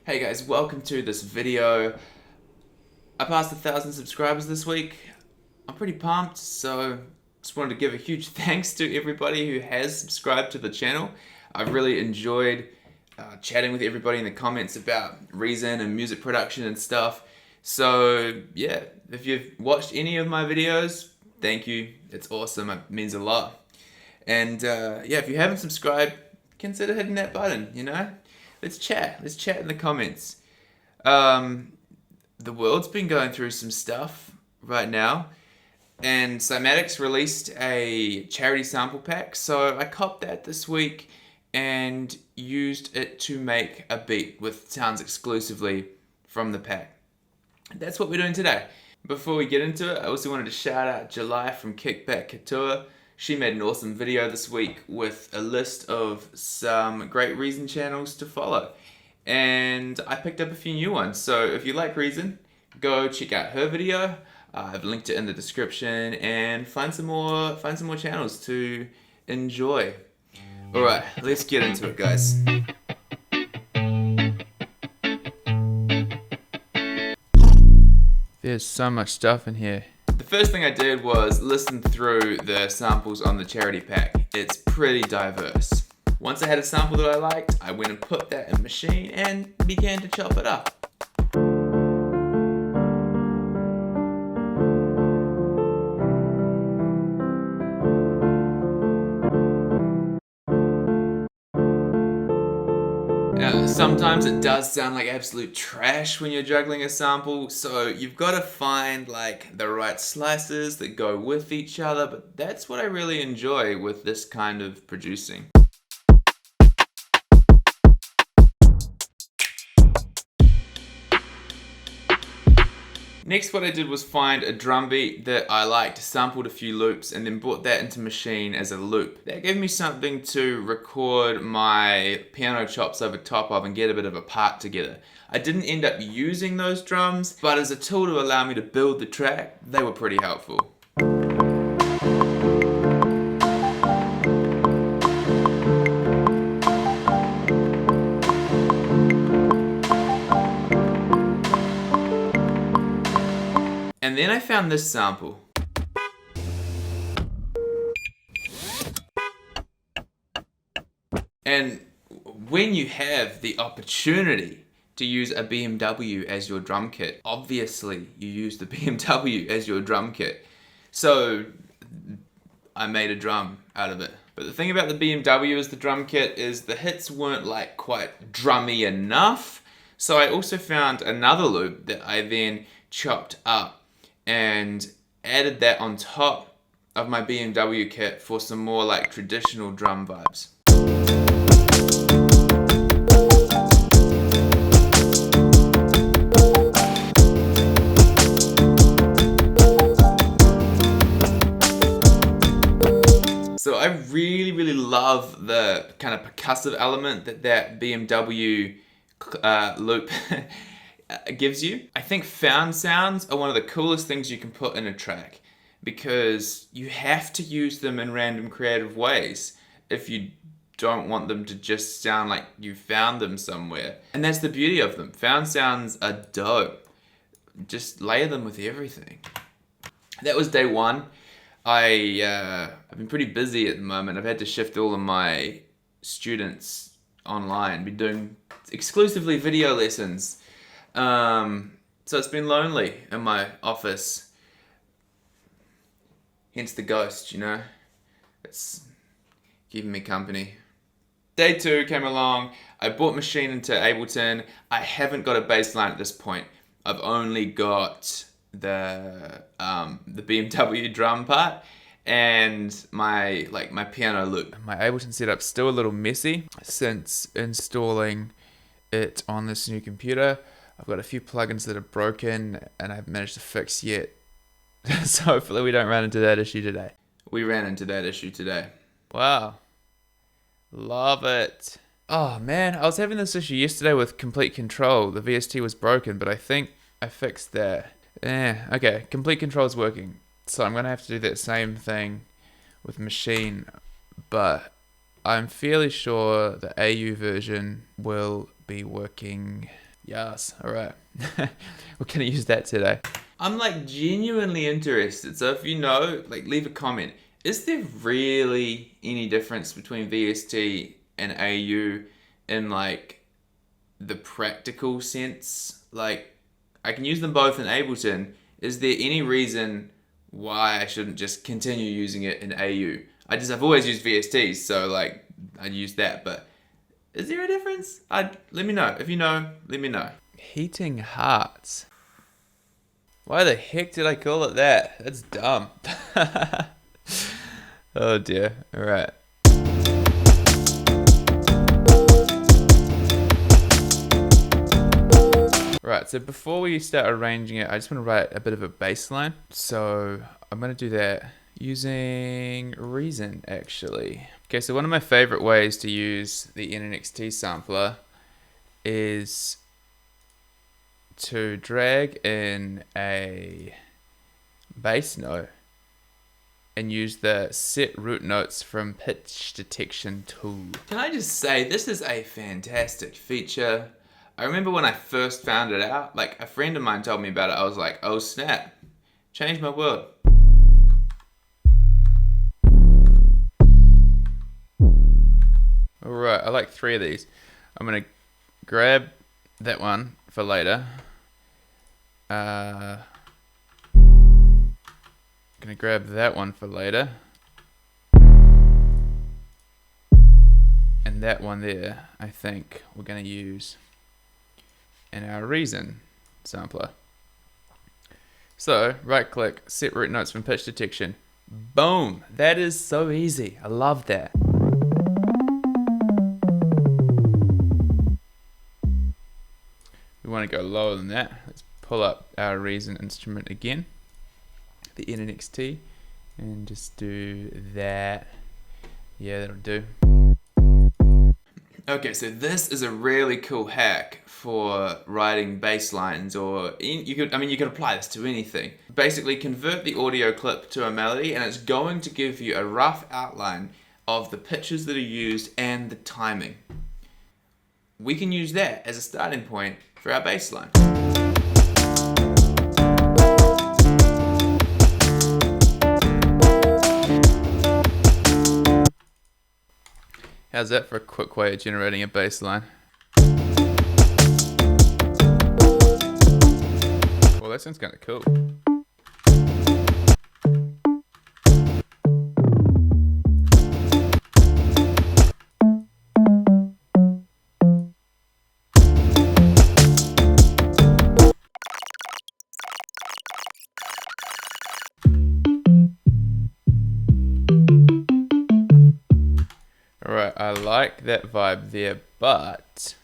Hey guys, welcome to this video. I passed 1,000 subscribers this week. I'm pretty pumped, so just wanted to give a huge thanks to everybody who has subscribed to the channel. I've really enjoyed chatting with everybody in the comments about Reason and music production and stuff. So yeah, if you've watched any of my videos, thank you. It's awesome, it means a lot. And yeah, if you haven't subscribed, consider hitting that button, you know? Let's chat in the comments. The world's been going through some stuff right now, and Cymatic's released a charity sample pack, so I copped that this week and used it to make a beat with sounds exclusively from the pack. That's what we're doing today. Before we get into it, I also wanted to shout out July from Kickback Couture. She made an awesome video this week with a list of some great Reason channels to follow. And I picked up a few new ones. So if you like Reason, go check out her video. I've linked it in the description and find some more channels to enjoy. Alright, let's get into it, guys. There's so much stuff in here. The first thing I did was listen through the samples on the charity pack. It's pretty diverse. Once I had a sample that I liked, I went and put that in Maschine and began to chop it up. Sometimes it does sound like absolute trash when you're juggling a sample, so you've got to find like the right slices that go with each other, but that's what I really enjoy with this kind of producing. Next, what I did was find a drum beat that I liked, sampled a few loops, and then brought that into Maschine as a loop. That gave me something to record my piano chops over top of and get a bit of a part together. I didn't end up using those drums, but as a tool to allow me to build the track, they were pretty helpful. And then I found this sample. And when you have the opportunity to use a BMW as your drum kit, obviously you use the BMW as your drum kit. So I made a drum out of it. But the thing about the BMW as the drum kit is the hits weren't like quite drummy enough. So I also found another loop that I then chopped up and added that on top of my BMW kit for some more like traditional drum vibes. So I really love the kind of percussive element that BMW loop gives you. I think found sounds are one of the coolest things you can put in a track because you have to use them in random creative ways if you don't want them to just sound like you found them somewhere. And that's the beauty of them. Found sounds are dope. Just layer them with everything. That was day one. I've been pretty busy at the moment. I've had to shift all of my students online. Been doing exclusively video lessons. So it's been lonely in my office. Hence the ghost, you know? It's keeping me company. Day two came along. I brought Maschine into Ableton. I haven't got a bassline at this point. I've only got the BMW drum part and my piano loop. My Ableton setup's still a little messy since installing it on this new computer. I've got a few plugins that are broken and I haven't managed to fix yet. So hopefully we don't run into that issue today. We ran into that issue today. Wow. Love it. Oh man, I was having this issue yesterday with Complete Control. The VST was broken, but I think I fixed that. Okay, Complete Control is working. So I'm going to have to do that same thing with Maschine, but I'm fairly sure the AU version will be working Yes, alright. We're gonna use that today. I'm like genuinely interested, so if you know, like leave a comment. Is there really any difference between VST and AU in like the practical sense? Like, I can use them both in Ableton. Is there any reason why I shouldn't just continue using it in AU? I've always used VSTs, so like I'd use that, but is there a difference? Let me know. If you know, let me know. Heating hearts. Why the heck did I call it that? That's dumb. Oh dear. Alright. Right, so before we start arranging it, I just want to write a bit of a bass line. So I'm going to do that using Reason, actually. Okay, so one of my favorite ways to use the NNXT sampler is to drag in a bass note and use the set root notes from pitch detection tool. Can I just say, this is a fantastic feature. I remember when I first found it out, like a friend of mine told me about it, I was like, oh snap, changed my world. Alright, I like 3 of these. I'm gonna grab that one for later. Gonna grab that one for later. And that one there, I think we're gonna use in our Reason sampler. So, right click, set root notes from pitch detection. Boom! That is so easy. I love that. We want to go lower than that. Let's pull up our Reason instrument again, the NNXT, and just do that. Yeah, that'll do. Okay, so this is a really cool hack for writing bass lines, or you could apply this to anything. Basically, convert the audio clip to a melody, and it's going to give you a rough outline of the pitches that are used and the timing. We can use that as a starting point for our bass line. How's that for a quick way of generating a bass line? Well, that sounds kind of cool. Alright, I like that vibe there, but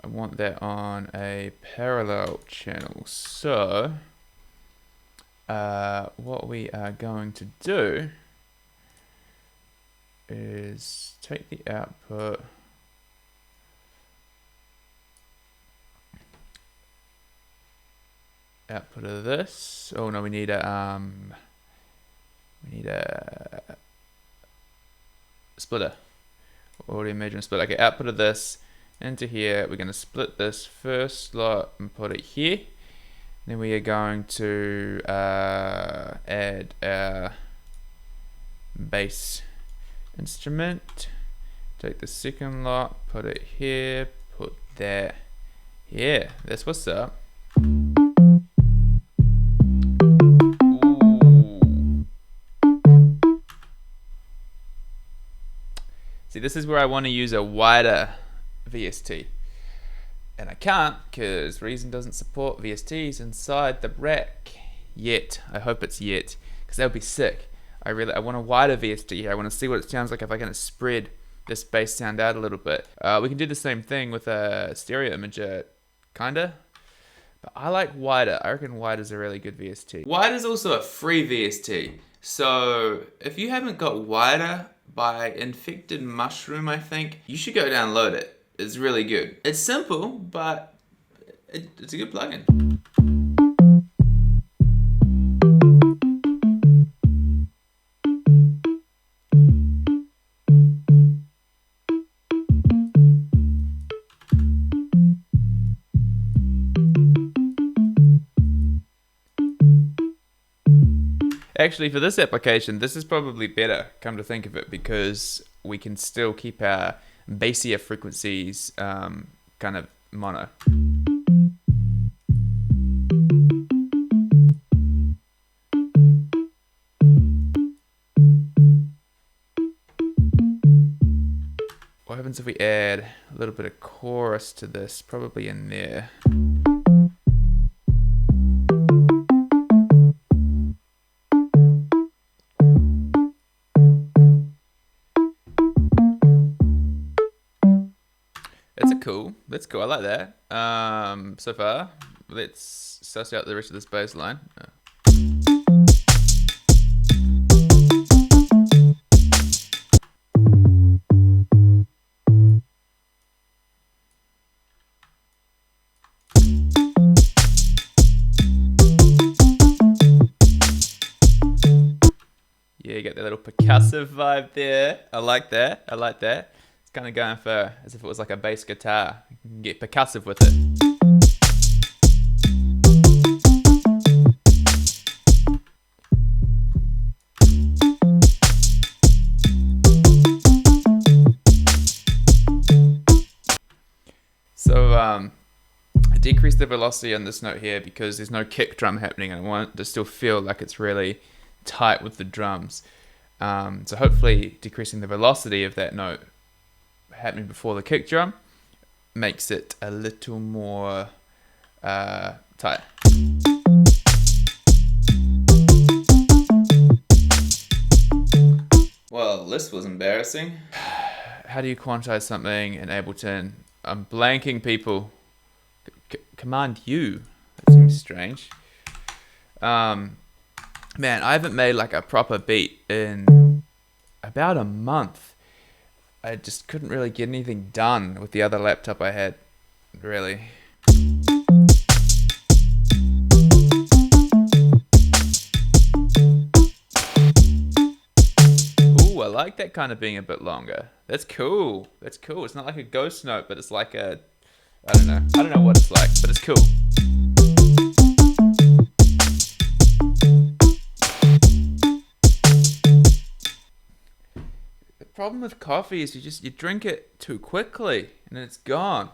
I want that on a parallel channel. So, what we are going to do is take the output of this. Oh no, we need a splitter. Audio measure and split. Okay, output of this into here. We're going to split this first slot and put it here. Then we are going to add our bass instrument. Take the second lot, put it here, put that here. That's what's up. See, this is where I want to use a wider VST. And I can't because Reason doesn't support VSTs inside the rack yet. I hope it's yet, because that would be sick. I want a wider VST here. I want to see what it sounds like if I can spread this bass sound out a little bit. We can do the same thing with a stereo imager, kinda. But I like wider. I reckon wider is a really good VST. Wider is also a free VST. So if you haven't got wider by Infected Mushroom, I think, you should go download it. It's really good. It's simple, but it's a good plugin. Actually, for this application, this is probably better, come to think of it, because we can still keep our bassier frequencies kind of mono. What happens if we add a little bit of chorus to this, probably in there? That's cool. I like that. So far, let's suss out the rest of this bass line. Yeah, you get that little percussive vibe there. I like that. I like that. It's kind of going for as if it was like a bass guitar. You can get percussive with it. So I decreased the velocity on this note here because there's no kick drum happening, and I want it to still feel like it's really tight with the drums. So hopefully decreasing the velocity of that note happening before the kick drum makes it a little more tight. Well, this was embarrassing. How do you quantize something in Ableton? I'm blanking, people. Command U. That seems strange. Man, I haven't made like a proper beat in about a month. I just couldn't really get anything done with the other laptop I had, really. Ooh, I like that kind of being a bit longer. That's cool. That's cool. It's not like a ghost note, but it's like a, I don't know. I don't know what it's like, but it's cool. The problem with coffee is you drink it too quickly and then it's gone.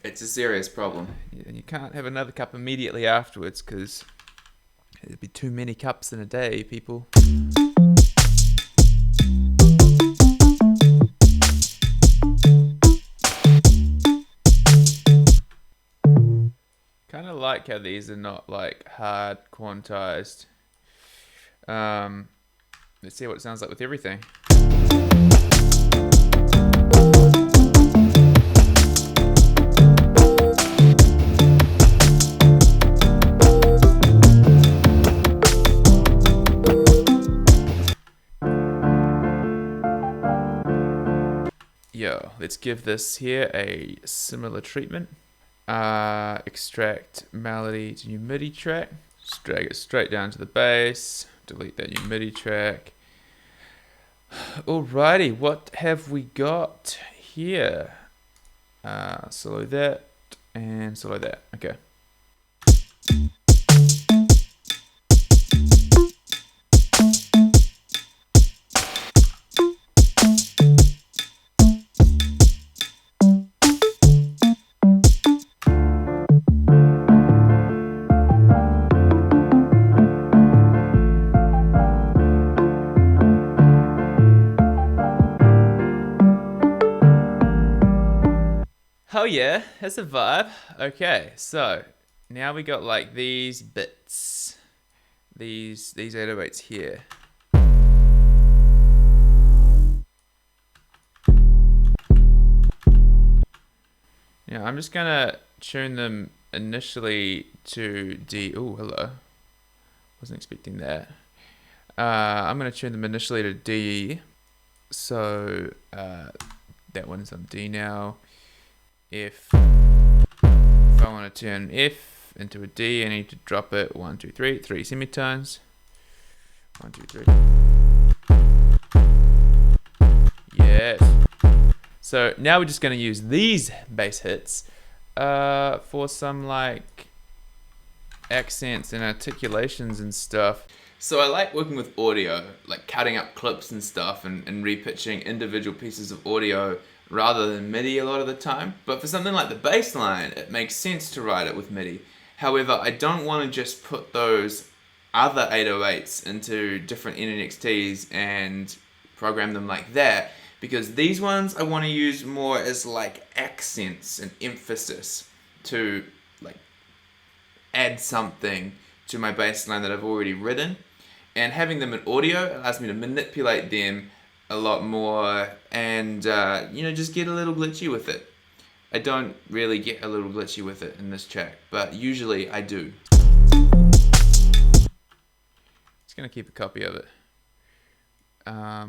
It's a serious problem. And you can't have another cup immediately afterwards because there'd be too many cups in a day, people. Kind of like how these are not like hard quantized. Let's see what it sounds like with everything. Yo, let's give this here a similar treatment. Extract melody to new MIDI track. Just drag it straight down to the bass. Delete that new MIDI track. Alrighty, what have we got here? Solo that and solo that. Okay. Oh yeah, that's a vibe. Okay, so now we got like these bits, these 808s here. Yeah, I'm just gonna tune them initially to D. Oh, hello. Wasn't expecting that. I'm gonna tune them initially to D. So that one's on D now. If I want to turn F into a D, I need to drop it 1, 2, 3, 3 semitones. 1, 2, 3. Yes. So now we're just going to use these bass hits for some like accents and articulations and stuff. So I like working with audio, like cutting up clips and stuff and repitching individual pieces of audio rather than MIDI a lot of the time. But for something like the bass line, it makes sense to write it with MIDI. However, I don't want to just put those other 808s into different NNXTs and program them like that, because these ones I want to use more as like accents and emphasis to like add something to my bass line that I've already written. And having them in audio allows me to manipulate them a lot more and, just get a little glitchy with it. I don't really get a little glitchy with it in this track, but usually I do. Just gonna keep a copy of it. I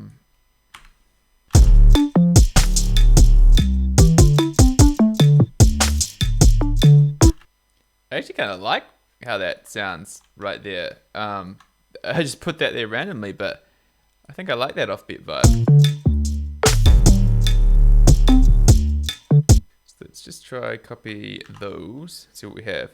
actually kind of like how that sounds right there. I just put that there randomly, but I think I like that offbeat vibe. So let's just try copy those, see what we have.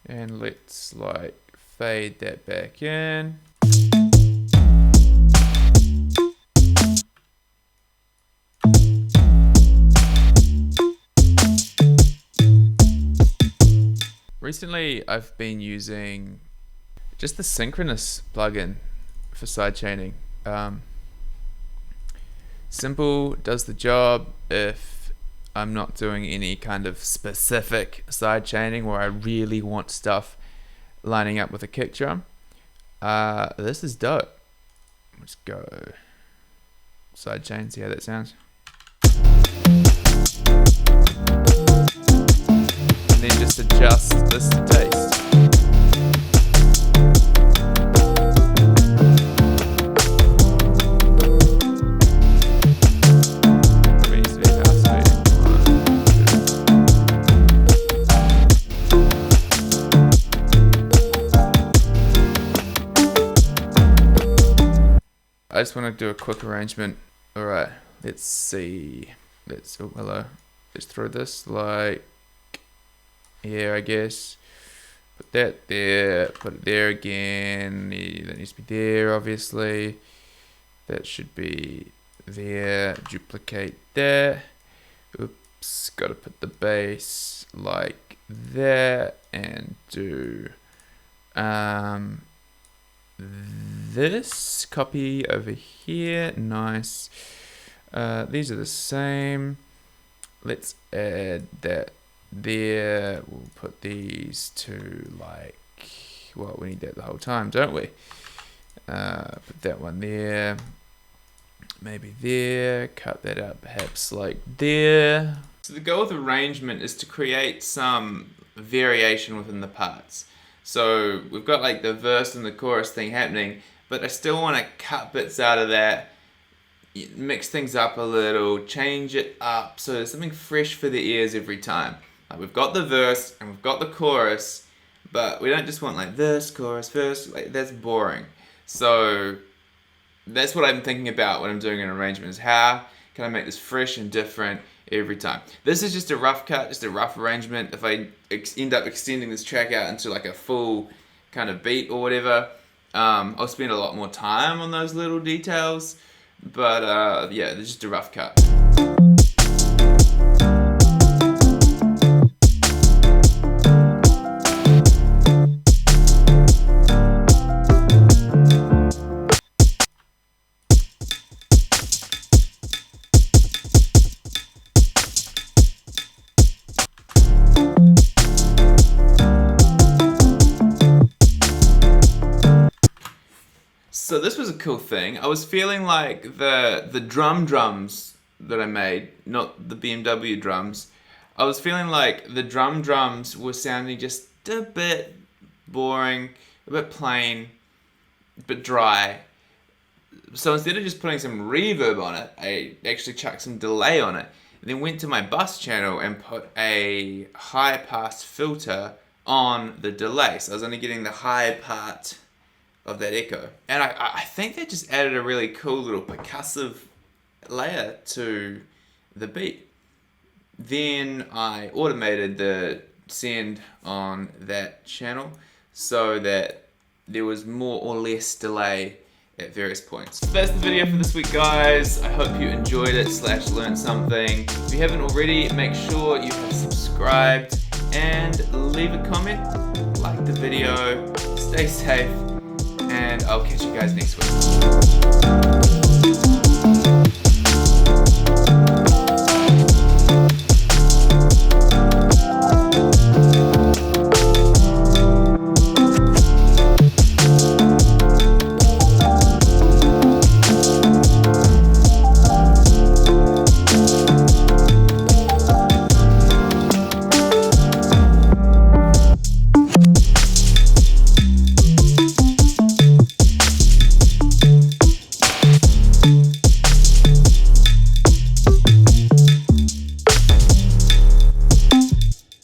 And let's like fade that back in. Recently, I've been using just the synchronous plugin for sidechaining. Simple, does the job if I'm not doing any kind of specific sidechaining where I really want stuff lining up with a kick drum. This is dope. Let's go sidechain, see how that sounds. And then just adjust this to taste. I just want to do a quick arrangement. Alright, let's see. Hello. Let's throw this like here, I guess. Put that there, put it there again. That needs to be there, obviously. That should be there. Duplicate that. Oops, gotta put the bass like that and do this copy over here. Nice. These are the same. Let's add that there. We'll put these to like, well, we need that the whole time, don't we? Put that one there, maybe there, cut that out perhaps like there. So the goal with arrangement is to create some variation within the parts. So we've got like the verse and the chorus thing happening, but I still want to cut bits out of that, mix things up a little, change it up so there's something fresh for the ears every time. Like we've got the verse and we've got the chorus, but we don't just want like verse, chorus, verse, like that's boring. So that's what I'm thinking about when I'm doing an arrangement, is how can I make this fresh and different every time. This is just a rough cut, just a rough arrangement. If I end up extending this track out into like a full kind of beat or whatever, I'll spend a lot more time on those little details, but yeah, it's just a rough cut. So this was a cool thing. I was feeling like the drums that I made, not the BMW drums, I was feeling like the drums were sounding just a bit boring, a bit plain, a bit dry. So instead of just putting some reverb on it, I actually chucked some delay on it. And then went to my bus channel and put a high pass filter on the delay. So I was only getting the high part of that echo. And I think that just added a really cool little percussive layer to the beat. Then I automated the send on that channel so that there was more or less delay at various points. So that's the video for this week, guys. I hope you enjoyed it / learned something. If you haven't already, make sure you have subscribed and leave a comment, like the video, stay safe, and I'll catch you guys next week.